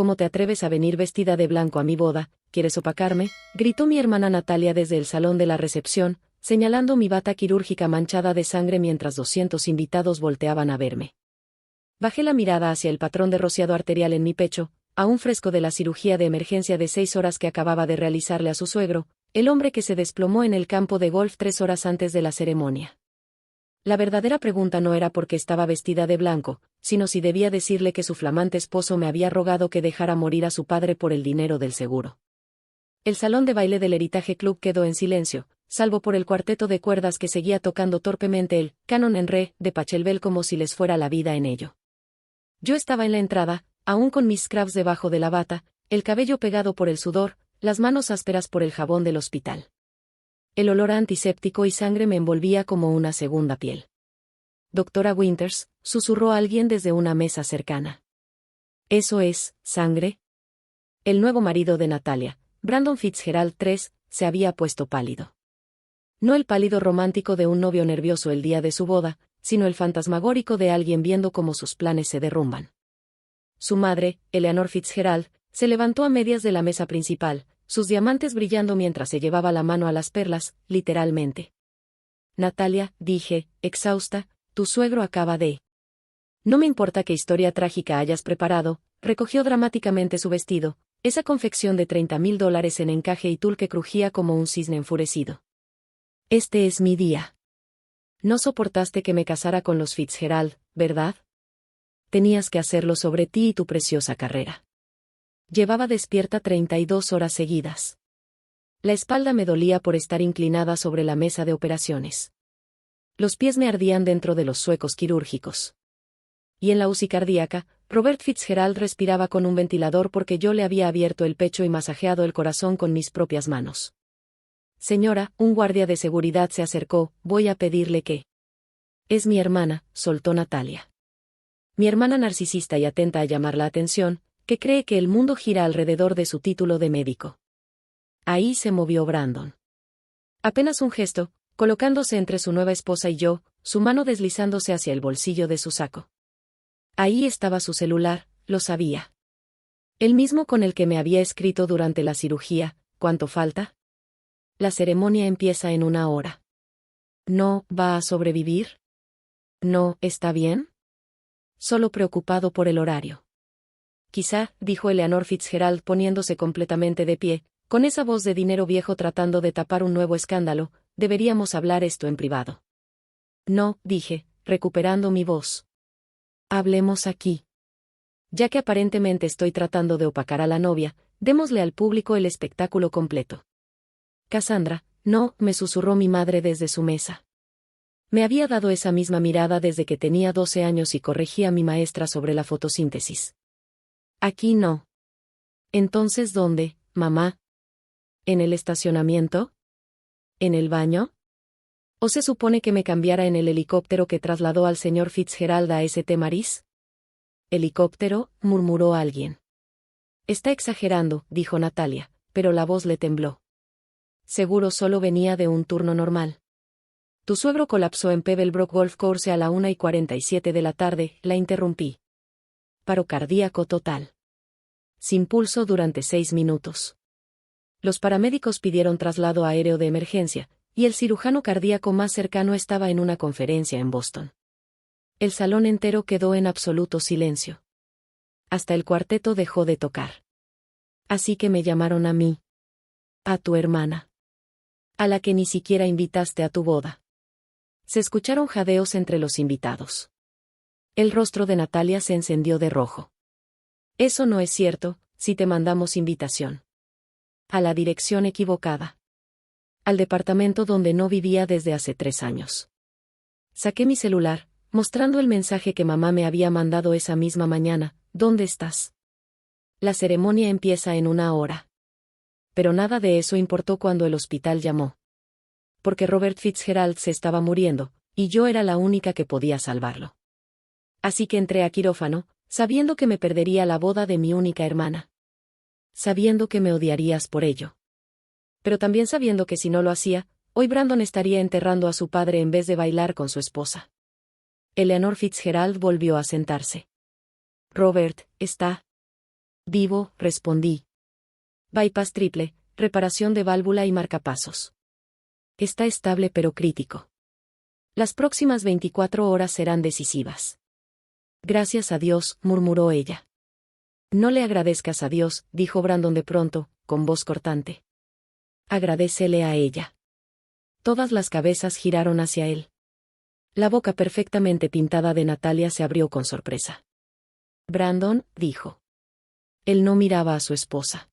¿cómo te atreves a venir vestida de blanco a mi boda? ¿Quieres opacarme?, gritó mi hermana Natalia desde el salón de la recepción, señalando mi bata quirúrgica manchada de sangre mientras 200 invitados volteaban a verme. Bajé la mirada hacia el patrón de rociado arterial en mi pecho, aún fresco de la cirugía de emergencia de 6 horas que acababa de realizarle a su suegro, el hombre que se desplomó en el campo de golf 3 horas antes de la ceremonia. La verdadera pregunta no era por qué estaba vestida de blanco, sino si debía decirle que su flamante esposo me había rogado que dejara morir a su padre por el dinero del seguro. El salón de baile del Heritage Club quedó en silencio, salvo por el cuarteto de cuerdas que seguía tocando torpemente el Canon en Re de Pachelbel como si les fuera la vida en ello. Yo estaba en la entrada, aún con mis scrubs debajo de la bata, el cabello pegado por el sudor, las manos ásperas por el jabón del hospital. El olor a antiséptico y sangre me envolvía como una segunda piel. «Doctora Winters», susurró alguien desde una mesa cercana. «¿Eso es sangre?». El nuevo marido de Natalia, Brandon Fitzgerald III, se había puesto pálido. No el pálido romántico de un novio nervioso el día de su boda, sino el fantasmagórico de alguien viendo cómo sus planes se derrumban. Su madre, Eleanor Fitzgerald, se levantó a medias de la mesa principal, sus diamantes brillando mientras se llevaba la mano a las perlas, literalmente. «Natalia», dije, exhausta, «tu suegro acaba de...». «No me importa qué historia trágica hayas preparado», recogió dramáticamente su vestido, esa confección de $30,000 en encaje y tul que crujía como un cisne enfurecido. «Este es mi día. No soportaste que me casara con los Fitzgerald, ¿verdad? Tenías que hacerlo sobre ti y tu preciosa carrera». Llevaba despierta 32 horas seguidas. La espalda me dolía por estar inclinada sobre la mesa de operaciones. Los pies me ardían dentro de los suecos quirúrgicos. Y en la UCI cardíaca, Robert Fitzgerald respiraba con un ventilador porque yo le había abierto el pecho y masajeado el corazón con mis propias manos. «Señora», un guardia de seguridad se acercó, «voy a pedirle que...». «Es mi hermana», soltó Natalia. «Mi hermana narcisista y atenta a llamar la atención, que cree que el mundo gira alrededor de su título de médico». Ahí se movió Brandon. Apenas un gesto, colocándose entre su nueva esposa y yo, su mano deslizándose hacia el bolsillo de su saco. Ahí estaba su celular, lo sabía. El mismo con el que me había escrito durante la cirugía. «¿Cuánto falta?». «La ceremonia empieza en 1 hora». «¿No va a sobrevivir?». «No, ¿está bien?». «Solo preocupado por el horario». «Quizá», dijo Eleanor Fitzgerald poniéndose completamente de pie, con esa voz de dinero viejo tratando de tapar un nuevo escándalo, «deberíamos hablar esto en privado». «No», dije, recuperando mi voz. «Hablemos aquí. Ya que aparentemente estoy tratando de opacar a la novia, démosle al público el espectáculo completo». «Cassandra», «no», me susurró mi madre desde su mesa. Me había dado esa misma mirada desde que tenía 12 años y corregía a mi maestra sobre la fotosíntesis. «Aquí no». «¿Entonces dónde, mamá?». «¿En el estacionamiento? ¿En el baño? ¿O se supone que me cambiara en el helicóptero que trasladó al señor Fitzgerald a St. Mary's?». «¿Helicóptero?», murmuró alguien. «Está exagerando», dijo Natalia, pero la voz le tembló. «Seguro solo venía de un turno normal». «Tu suegro colapsó en Pebblebrook Golf Course a la 1:47 de la tarde», la interrumpí. «Paro cardíaco total. Sin pulso durante 6 minutos». Los paramédicos pidieron traslado aéreo de emergencia, y el cirujano cardíaco más cercano estaba en una conferencia en Boston. El salón entero quedó en absoluto silencio. Hasta el cuarteto dejó de tocar. Así que me llamaron a mí. «A tu hermana. A la que ni siquiera invitaste a tu boda». Se escucharon jadeos entre los invitados. El rostro de Natalia se encendió de rojo. «Eso no es cierto, si te mandamos invitación». «A la dirección equivocada. Al departamento donde no vivía desde hace 3 años». Saqué mi celular, mostrando el mensaje que mamá me había mandado esa misma mañana. «¿Dónde estás? La ceremonia empieza en 1 hora». Pero nada de eso importó cuando el hospital llamó. Porque Robert Fitzgerald se estaba muriendo, y yo era la única que podía salvarlo. Así que entré a quirófano, sabiendo que me perdería la boda de mi única hermana. Sabiendo que me odiarías por ello. Pero también sabiendo que si no lo hacía, hoy Brandon estaría enterrando a su padre en vez de bailar con su esposa. Eleanor Fitzgerald volvió a sentarse. «Robert, ¿está Vivo, respondí. Bypass triple, reparación de válvula y marcapasos. Está estable pero crítico. Las próximas 24 horas serán decisivas. Gracias a Dios, murmuró ella. No le agradezcas a Dios, dijo Brandon de pronto, con voz cortante. Agradécele a ella. Todas las cabezas giraron hacia él. La boca perfectamente pintada de Natalia se abrió con sorpresa. Brandon, dijo. Él no miraba a su esposa.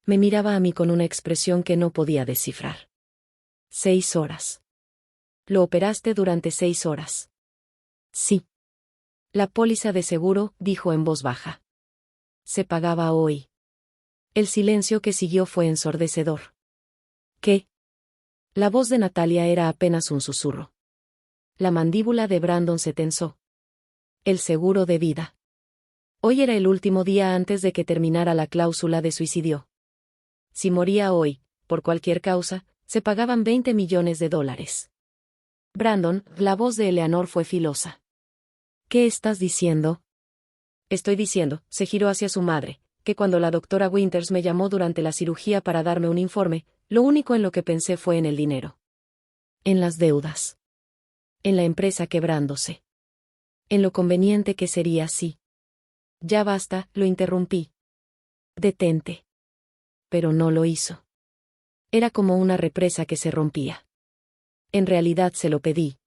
Me miraba a mí con una expresión que no podía descifrar. 6 horas. Lo operaste durante 6 horas. Sí. La póliza de seguro, dijo en voz baja. Se pagaba hoy. El silencio que siguió fue ensordecedor. ¿Qué? La voz de Natalia era apenas un susurro. La mandíbula de Brandon se tensó. El seguro de vida. Hoy era el último día antes de que terminara la cláusula de suicidio. Si moría hoy, por cualquier causa, se pagaban $20 millones. Brandon, la voz de Eleanor fue filosa. ¿Qué estás diciendo? Estoy diciendo, se giró hacia su madre, que cuando la doctora Winters me llamó durante la cirugía para darme un informe, lo único en lo que pensé fue en el dinero. En las deudas. En la empresa quebrándose. En lo conveniente que sería así. Ya basta, lo interrumpí. Detente. Pero no lo hizo. Era como una represa que se rompía. En realidad se lo pedí.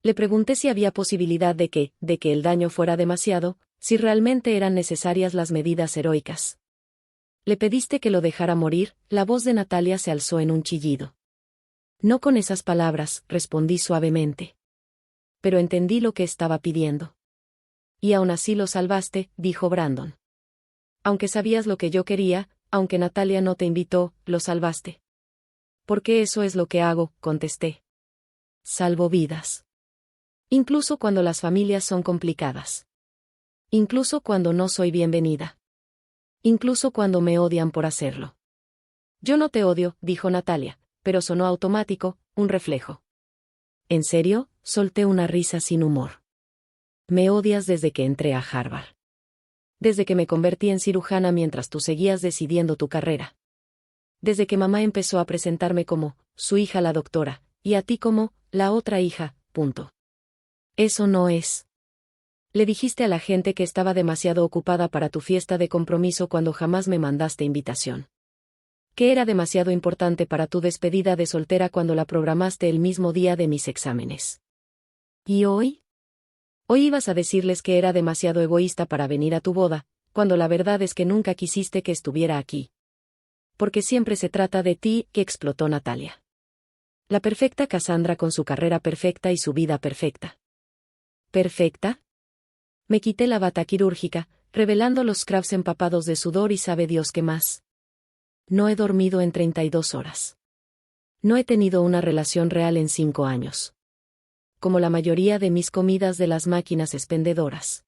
Le pregunté si había posibilidad de que el daño fuera demasiado, si realmente eran necesarias las medidas heroicas. Le pediste que lo dejara morir, la voz de Natalia se alzó en un chillido. No con esas palabras, respondí suavemente. Pero entendí lo que estaba pidiendo. Y aún así lo salvaste, dijo Brandon. Aunque sabías lo que yo quería, aunque Natalia no te invitó, lo salvaste. Porque eso es lo que hago, contesté. Salvo vidas. Incluso cuando las familias son complicadas. Incluso cuando no soy bienvenida. Incluso cuando me odian por hacerlo. Yo no te odio, dijo Natalia, pero sonó automático, un reflejo. ¿En serio? Solté una risa sin humor. Me odias desde que entré a Harvard. Desde que me convertí en cirujana mientras tú seguías decidiendo tu carrera. Desde que mamá empezó a presentarme como su hija la doctora, y a ti como la otra hija, punto. Eso no es. Le dijiste a la gente que estaba demasiado ocupada para tu fiesta de compromiso cuando jamás me mandaste invitación. Que era demasiado importante para tu despedida de soltera cuando la programaste el mismo día de mis exámenes. ¿Y hoy? Hoy ibas a decirles que era demasiado egoísta para venir a tu boda, cuando la verdad es que nunca quisiste que estuviera aquí. Porque siempre se trata de ti, que explotó Natalia. La perfecta Cassandra con su carrera perfecta y su vida perfecta. ¿Perfecta? Me quité la bata quirúrgica, revelando los scrubs empapados de sudor y sabe Dios qué más. No he dormido en 32 horas. No he tenido una relación real en 5 años. Como la mayoría de mis comidas de las máquinas expendedoras.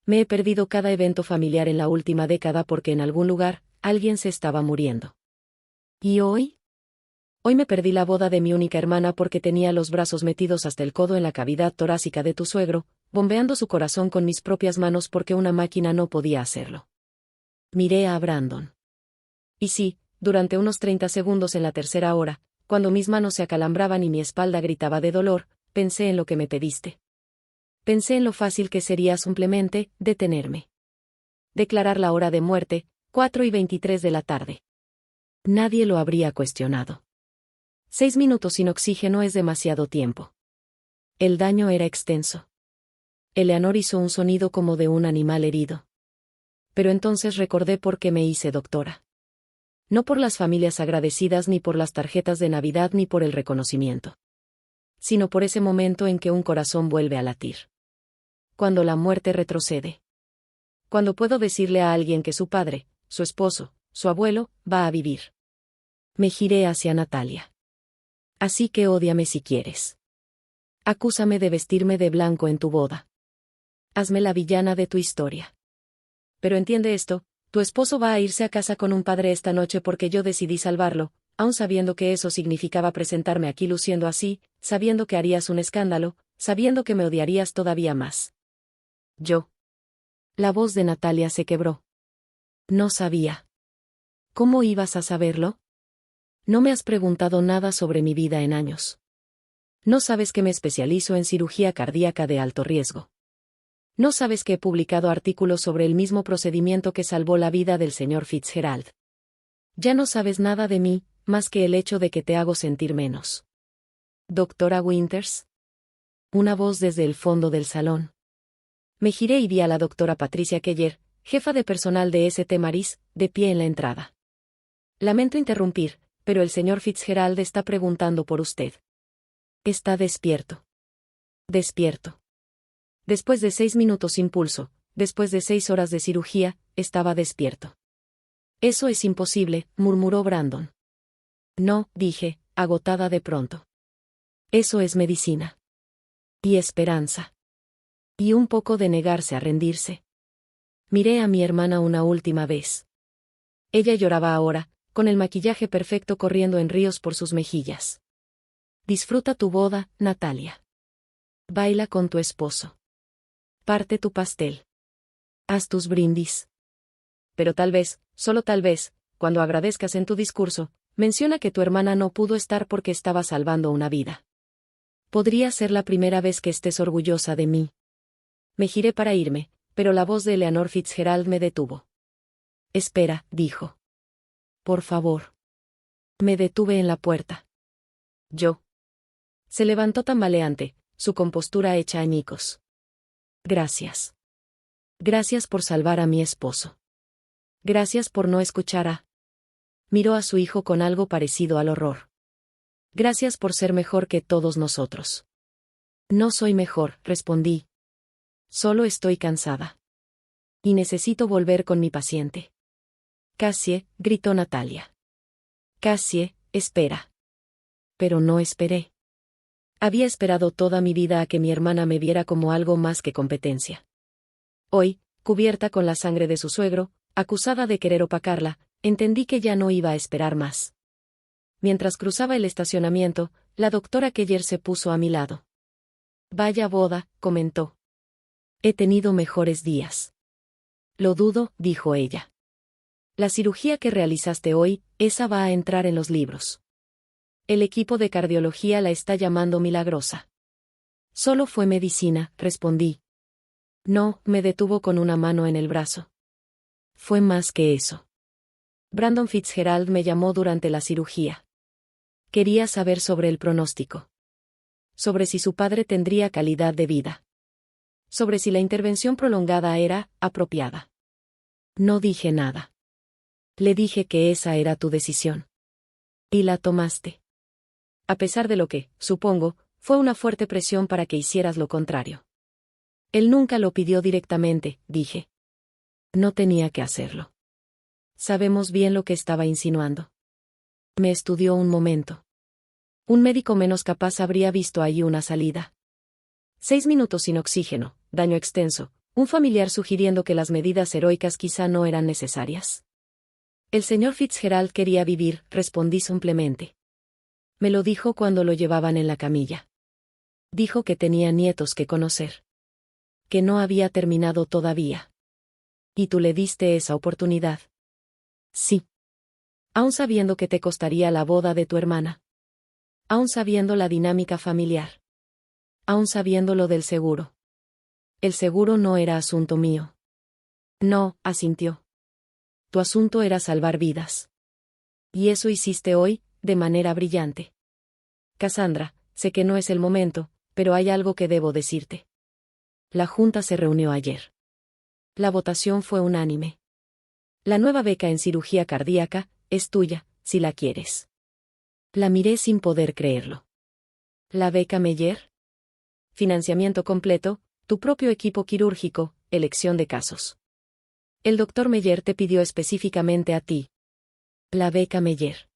Me he perdido cada evento familiar en la última década porque en algún lugar, alguien se estaba muriendo. ¿Y hoy? Hoy me perdí la boda de mi única hermana porque tenía los brazos metidos hasta el codo en la cavidad torácica de tu suegro, bombeando su corazón con mis propias manos porque una máquina no podía hacerlo. Miré a Brandon. Y sí, durante unos 30 segundos en la tercera hora, cuando mis manos se acalambraban y mi espalda gritaba de dolor, pensé en lo que me pediste. Pensé en lo fácil que sería simplemente detenerme. Declarar la hora de muerte, 4:23 de la tarde. Nadie lo habría cuestionado. 6 minutos sin oxígeno es demasiado tiempo. El daño era extenso. Eleanor hizo un sonido como de un animal herido. Pero entonces recordé por qué me hice doctora. No por las familias agradecidas ni por las tarjetas de Navidad ni por el reconocimiento. Sino por ese momento en que un corazón vuelve a latir. Cuando la muerte retrocede. Cuando puedo decirle a alguien que su padre, su esposo, su abuelo, va a vivir. Me giré hacia Natalia. Así que ódiame si quieres. Acúsame de vestirme de blanco en tu boda. Hazme la villana de tu historia. Pero entiende esto, tu esposo va a irse a casa con un padre esta noche porque yo decidí salvarlo, aun sabiendo que eso significaba presentarme aquí luciendo así, sabiendo que harías un escándalo, sabiendo que me odiarías todavía más. Yo. La voz de Natalia se quebró. No sabía. ¿Cómo ibas a saberlo? No me has preguntado nada sobre mi vida en años. No sabes que me especializo en cirugía cardíaca de alto riesgo. No sabes que he publicado artículos sobre el mismo procedimiento que salvó la vida del señor Fitzgerald. Ya no sabes nada de mí, más que el hecho de que te hago sentir menos. ¿Doctora Winters? Una voz desde el fondo del salón. Me giré y vi a la doctora Patricia Keller, jefa de personal de St. Mary's, de pie en la entrada. Lamento interrumpir, pero el señor Fitzgerald está preguntando por usted. Está despierto. Despierto. Después de 6 minutos sin pulso, después de 6 horas de cirugía, estaba despierto. Eso es imposible, murmuró Brandon. No, dije, agotada de pronto. Eso es medicina. Y esperanza. Y un poco de negarse a rendirse. Miré a mi hermana una última vez. Ella lloraba ahora, con el maquillaje perfecto corriendo en ríos por sus mejillas. Disfruta tu boda, Natalia. Baila con tu esposo. Parte tu pastel. Haz tus brindis. Pero tal vez, solo tal vez, cuando agradezcas en tu discurso, menciona que tu hermana no pudo estar porque estaba salvando una vida. Podría ser la primera vez que estés orgullosa de mí. Me giré para irme, pero la voz de Eleanor Fitzgerald me detuvo. Espera, dijo. Por favor. Me detuve en la puerta. Yo. Se levantó tambaleante, su compostura hecha añicos. Gracias. Gracias por salvar a mi esposo. Gracias por no escuchar a... Miró a su hijo con algo parecido al horror. Gracias por ser mejor que todos nosotros. No soy mejor, respondí. Solo estoy cansada. Y necesito volver con mi paciente. Cassie, gritó Natalia. Cassie, espera. Pero no esperé. Había esperado toda mi vida a que mi hermana me viera como algo más que competencia. Hoy, cubierta con la sangre de su suegro, acusada de querer opacarla, entendí que ya no iba a esperar más. Mientras cruzaba el estacionamiento, la doctora Keller se puso a mi lado. Vaya boda, comentó. He tenido mejores días. Lo dudo, dijo ella. La cirugía que realizaste hoy, esa va a entrar en los libros. El equipo de cardiología la está llamando milagrosa. Solo fue medicina, respondí. No, me detuvo con una mano en el brazo. Fue más que eso. Brandon Fitzgerald me llamó durante la cirugía. Quería saber sobre el pronóstico. Sobre si su padre tendría calidad de vida. Sobre si la intervención prolongada era apropiada. No dije nada. Le dije que esa era tu decisión. Y la tomaste. A pesar de lo que, supongo, fue una fuerte presión para que hicieras lo contrario. Él nunca lo pidió directamente, dije. No tenía que hacerlo. Sabemos bien lo que estaba insinuando. Me estudió un momento. Un médico menos capaz habría visto allí una salida. 6 minutos sin oxígeno, daño extenso, un familiar sugiriendo que las medidas heroicas quizá no eran necesarias. El señor Fitzgerald quería vivir, respondí simplemente. Me lo dijo cuando lo llevaban en la camilla. Dijo que tenía nietos que conocer. Que no había terminado todavía. ¿Y tú le diste esa oportunidad? Sí. Aún sabiendo que te costaría la boda de tu hermana. Aún sabiendo la dinámica familiar. Aún sabiendo lo del seguro. El seguro no era asunto mío. No, asintió. Tu asunto era salvar vidas. Y eso hiciste hoy, de manera brillante. Cassandra, sé que no es el momento, pero hay algo que debo decirte. La junta se reunió ayer. La votación fue unánime. La nueva beca en cirugía cardíaca es tuya, si la quieres. La miré sin poder creerlo. ¿La beca Meyer? Financiamiento completo, tu propio equipo quirúrgico, elección de casos. El doctor Meyer te pidió específicamente a ti. La beca Meyer.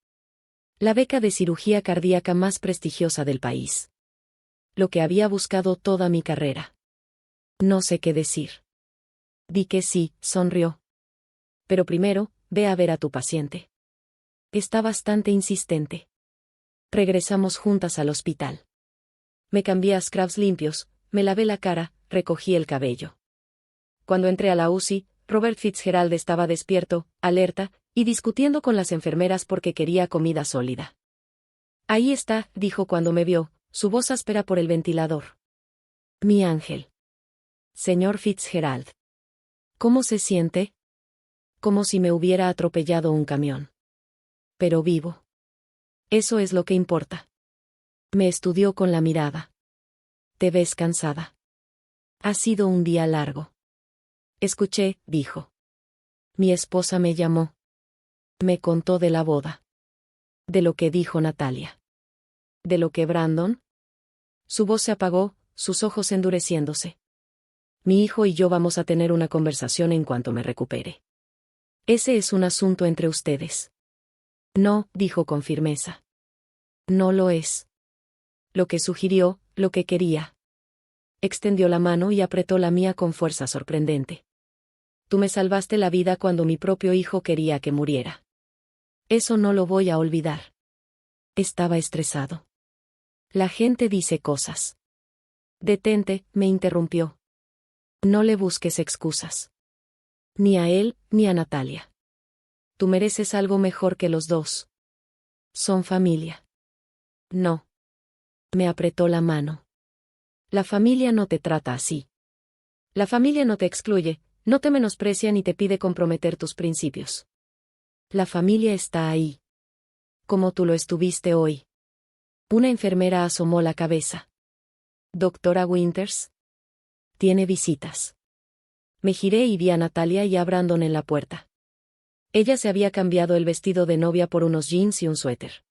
La beca de cirugía cardíaca más prestigiosa del país. Lo que había buscado toda mi carrera. No sé qué decir. Di que sí, sonrió. Pero primero, ve a ver a tu paciente. Está bastante insistente. Regresamos juntas al hospital. Me cambié a scrubs limpios, me lavé la cara, recogí el cabello. Cuando entré a la UCI, Robert Fitzgerald estaba despierto, alerta, y discutiendo con las enfermeras porque quería comida sólida. Ahí está, dijo cuando me vio, su voz áspera por el ventilador. Mi ángel. Señor Fitzgerald. ¿Cómo se siente? Como si me hubiera atropellado un camión. Pero vivo. Eso es lo que importa. Me estudió con la mirada. Te ves cansada. Ha sido un día largo. Escuché, dijo. Mi esposa me llamó. Me contó de la boda. De lo que dijo Natalia. ¿De lo que Brandon? Su voz se apagó, sus ojos endureciéndose. Mi hijo y yo vamos a tener una conversación en cuanto me recupere. Ese es un asunto entre ustedes. No, dijo con firmeza. No lo es. Lo que sugirió, lo que quería. Extendió la mano y apretó la mía con fuerza sorprendente. Tú me salvaste la vida cuando mi propio hijo quería que muriera. Eso no lo voy a olvidar. Estaba estresado. La gente dice cosas. Detente, me interrumpió. No le busques excusas. Ni a él, ni a Natalia. Tú mereces algo mejor que los dos. Son familia. No. Me apretó la mano. La familia no te trata así. La familia no te excluye, no te menosprecia ni te pide comprometer tus principios. La familia está ahí. Como tú lo estuviste hoy. Una enfermera asomó la cabeza. ¿Doctora Winters? Tiene visitas. Me giré y vi a Natalia y a Brandon en la puerta. Ella se había cambiado el vestido de novia por unos jeans y un suéter.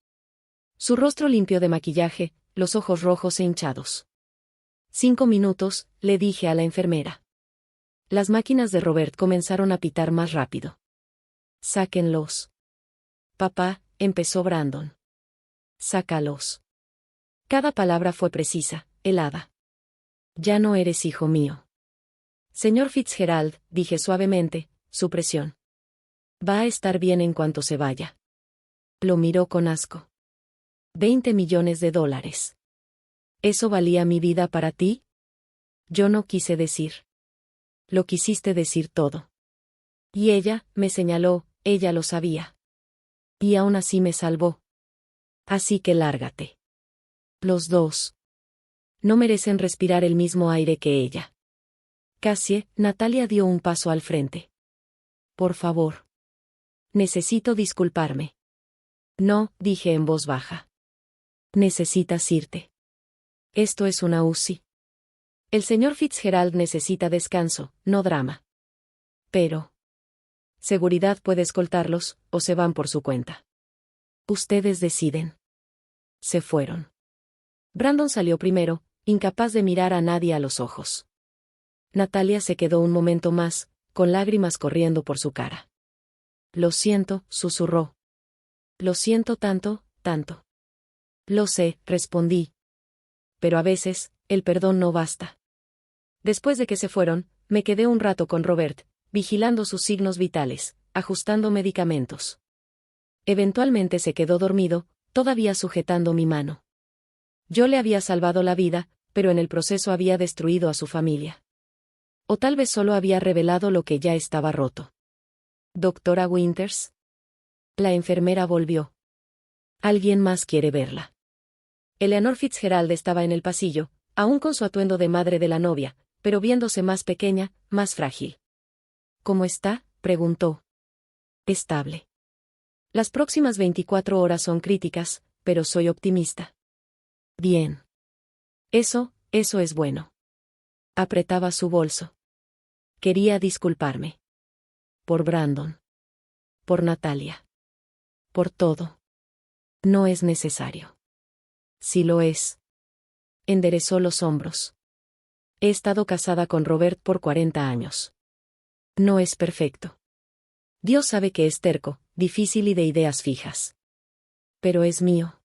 Su rostro limpio de maquillaje, los ojos rojos e hinchados. 5 minutos, le dije a la enfermera. Las máquinas de Robert comenzaron a pitar más rápido. Sáquenlos. Papá, empezó Brandon. Sácalos. Cada palabra fue precisa, helada. Ya no eres hijo mío. Señor Fitzgerald, dije suavemente, su presión. Va a estar bien en cuanto se vaya. Lo miró con asco. 20 millones de dólares. ¿Eso valía mi vida para ti? Yo no quise decir. Lo quisiste decir todo. Y ella, me señaló, ella lo sabía. Y aún así me salvó. Así que lárgate. Los dos. No merecen respirar el mismo aire que ella. Cassie, Natalia dio un paso al frente. Por favor. Necesito disculparme. No, dije en voz baja. Necesitas irte. Esto es una UCI. El señor Fitzgerald necesita descanso, no drama. Pero. Seguridad puede escoltarlos, o se van por su cuenta. Ustedes deciden. Se fueron. Brandon salió primero, incapaz de mirar a nadie a los ojos. Natalia se quedó un momento más, con lágrimas corriendo por su cara. Lo siento, susurró. Lo siento tanto, tanto. Lo sé, respondí. Pero a veces, el perdón no basta. Después de que se fueron, me quedé un rato con Robert, vigilando sus signos vitales, ajustando medicamentos. Eventualmente se quedó dormido, todavía sujetando mi mano. Yo le había salvado la vida, pero en el proceso había destruido a su familia. O tal vez solo había revelado lo que ya estaba roto. ¿Doctora Winters? La enfermera volvió. Alguien más quiere verla. Eleanor Fitzgerald estaba en el pasillo, aún con su atuendo de madre de la novia, pero viéndose más pequeña, más frágil. ¿Cómo está?, preguntó. Estable. Las próximas 24 horas son críticas, pero soy optimista. Bien. Eso es bueno. Apretaba su bolso. Quería disculparme. Por Brandon. Por Natalia. Por todo. No es necesario. Si lo es. Enderezó los hombros. He estado casada con Robert por 40 años. No es perfecto. Dios sabe que es terco, difícil y de ideas fijas. Pero es mío.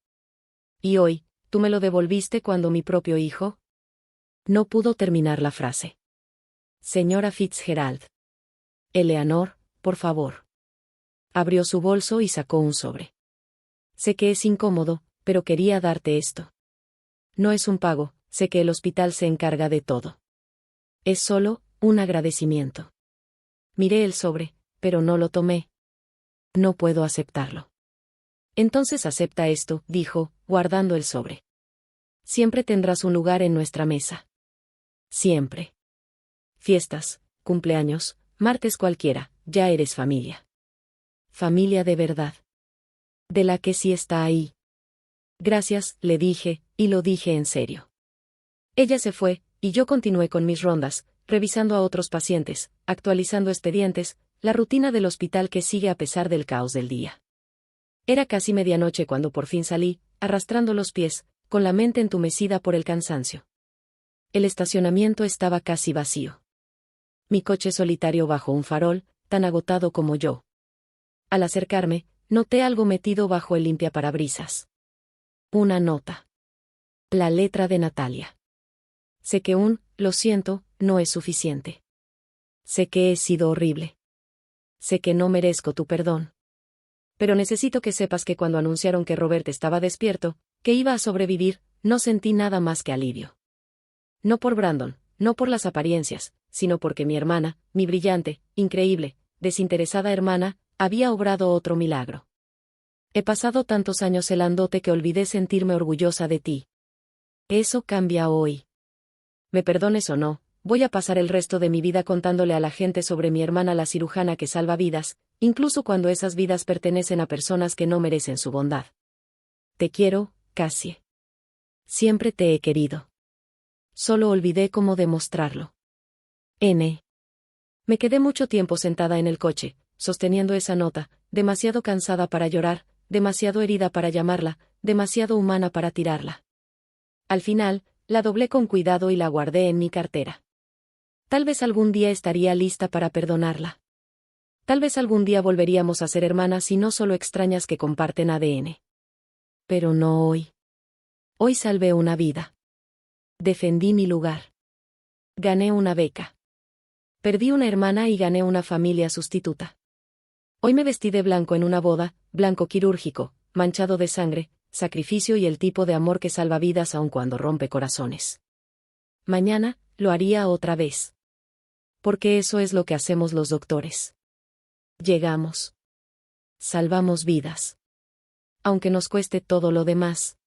Y hoy, ¿tú me lo devolviste cuando mi propio hijo? No pudo terminar la frase. Señora Fitzgerald. Eleanor, por favor. Abrió su bolso y sacó un sobre. Sé que es incómodo, pero quería darte esto. No es un pago, sé que el hospital se encarga de todo. Es solo un agradecimiento. Miré el sobre, pero no lo tomé. No puedo aceptarlo. Entonces acepta esto, dijo, guardando el sobre. Siempre tendrás un lugar en nuestra mesa. Siempre. Fiestas, cumpleaños, martes cualquiera, ya eres familia. Familia de verdad. De la que sí está ahí. Gracias, le dije, y lo dije en serio. Ella se fue, y yo continué con mis rondas, revisando a otros pacientes, actualizando expedientes, la rutina del hospital que sigue a pesar del caos del día. Era casi medianoche cuando por fin salí, arrastrando los pies, con la mente entumecida por el cansancio. El estacionamiento estaba casi vacío. Mi coche solitario bajo un farol, tan agotado como yo. Al acercarme, noté algo metido bajo el limpiaparabrisas. Una nota. La letra de Natalia. Sé que lo siento, no es suficiente. Sé que he sido horrible. Sé que no merezco tu perdón. Pero necesito que sepas que cuando anunciaron que Robert estaba despierto, que iba a sobrevivir, no sentí nada más que alivio. No por Brandon, no por las apariencias, sino porque mi hermana, mi brillante, increíble, desinteresada hermana, había obrado otro milagro. He pasado tantos años celándote que olvidé sentirme orgullosa de ti. Eso cambia hoy. Me perdones o no, voy a pasar el resto de mi vida contándole a la gente sobre mi hermana la cirujana que salva vidas, incluso cuando esas vidas pertenecen a personas que no merecen su bondad. Te quiero, Cassie. Siempre te he querido. Solo olvidé cómo demostrarlo. N. Me quedé mucho tiempo sentada en el coche, sosteniendo esa nota, demasiado cansada para llorar, demasiado herida para llamarla, demasiado humana para tirarla. Al final, la doblé con cuidado y la guardé en mi cartera. Tal vez algún día estaría lista para perdonarla. Tal vez algún día volveríamos a ser hermanas y no solo extrañas que comparten ADN. Pero no hoy. Hoy salvé una vida. Defendí mi lugar. Gané una beca. Perdí una hermana y gané una familia sustituta. Hoy me vestí de blanco en una boda, blanco quirúrgico, manchado de sangre, sacrificio y el tipo de amor que salva vidas aun cuando rompe corazones. Mañana, lo haría otra vez. Porque eso es lo que hacemos los doctores. Llegamos. Salvamos vidas. Aunque nos cueste todo lo demás.